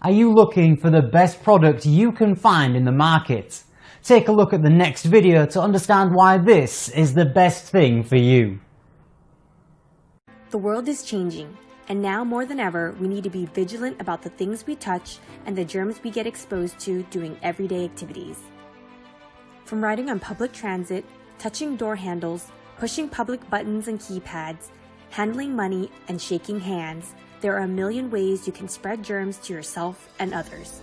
Are you looking for the best product you can find in the market? Take a look at the next video to understand why this is the best thing for you. The world is changing, and now more than ever, we need to be vigilant about the things we touch and the germs we get exposed to doing everyday activities. From riding on public transit, touching door handles, pushing public buttons and keypads, handling money, and shaking hands, there are a million ways you can spread germs to yourself and others.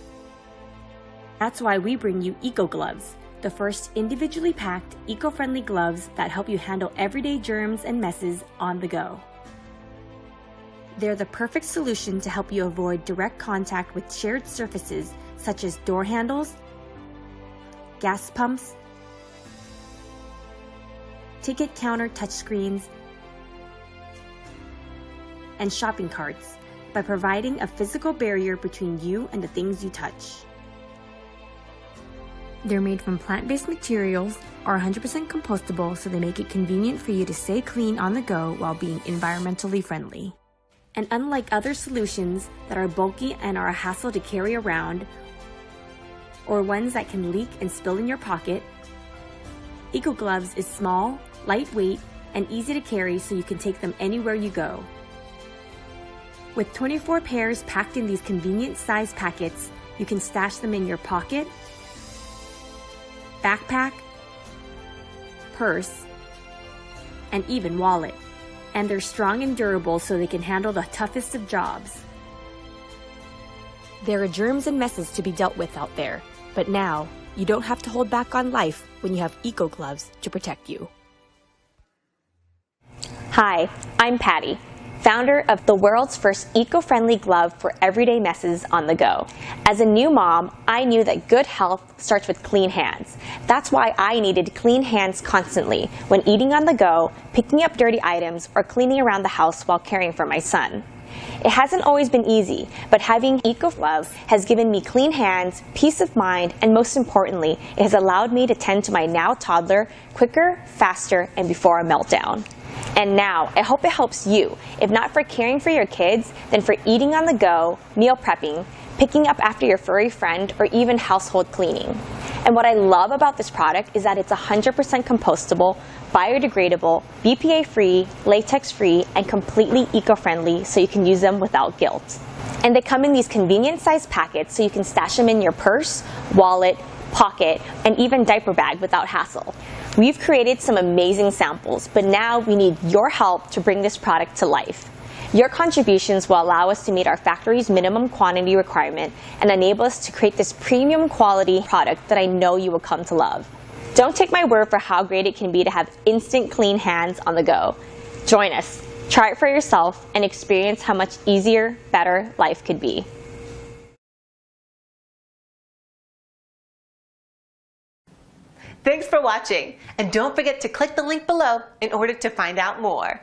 That's why we bring you Eco Gloves, the first individually packed, eco-friendly gloves that help you handle everyday germs and messes on the go. They're the perfect solution to help you avoid direct contact with shared surfaces such as door handles, gas pumps, ticket counter touchscreens, and shopping carts by providing a physical barrier between you and the things you touch. They're made from plant-based materials, are 100% compostable, so they make it convenient for you to stay clean on the go while being environmentally friendly. And unlike other solutions that are bulky and are a hassle to carry around, or ones that can leak and spill in your pocket, Eco Gloves is small, lightweight, and easy to carry so you can take them anywhere you go. With 24 pairs packed in these convenient size packets, you can stash them in your pocket, backpack, purse, and even wallet. And they're strong and durable so they can handle the toughest of jobs. There are germs and messes to be dealt with out there, but now you don't have to hold back on life when you have Eco Gloves to protect you. Hi, I'm Patty, founder of the world's first eco-friendly glove for everyday messes on the go. As a new mom, I knew that good health starts with clean hands. That's why I needed clean hands constantly when eating on the go, picking up dirty items, or cleaning around the house while caring for my son. It hasn't always been easy, but having Eco Gloves has given me clean hands, peace of mind, and most importantly, it has allowed me to tend to my now toddler quicker, faster, and before a meltdown. And now, I hope it helps you, if not for caring for your kids, then for eating on the go, meal prepping, picking up after your furry friend, or even household cleaning. And what I love about this product is that it's 100% compostable, biodegradable, BPA-free, latex-free, and completely eco-friendly so you can use them without guilt. And they come in these convenient sized packets so you can stash them in your purse, wallet, pocket, and even diaper bag without hassle. We've created some amazing samples, but now we need your help to bring this product to life. Your contributions will allow us to meet our factory's minimum quantity requirement and enable us to create this premium quality product that I know you will come to love. Don't take my word for how great it can be to have instant clean hands on the go. Join us, try it for yourself, and experience how much easier, better life could be. Thanks for watching, and don't forget to click the link below in order to find out more.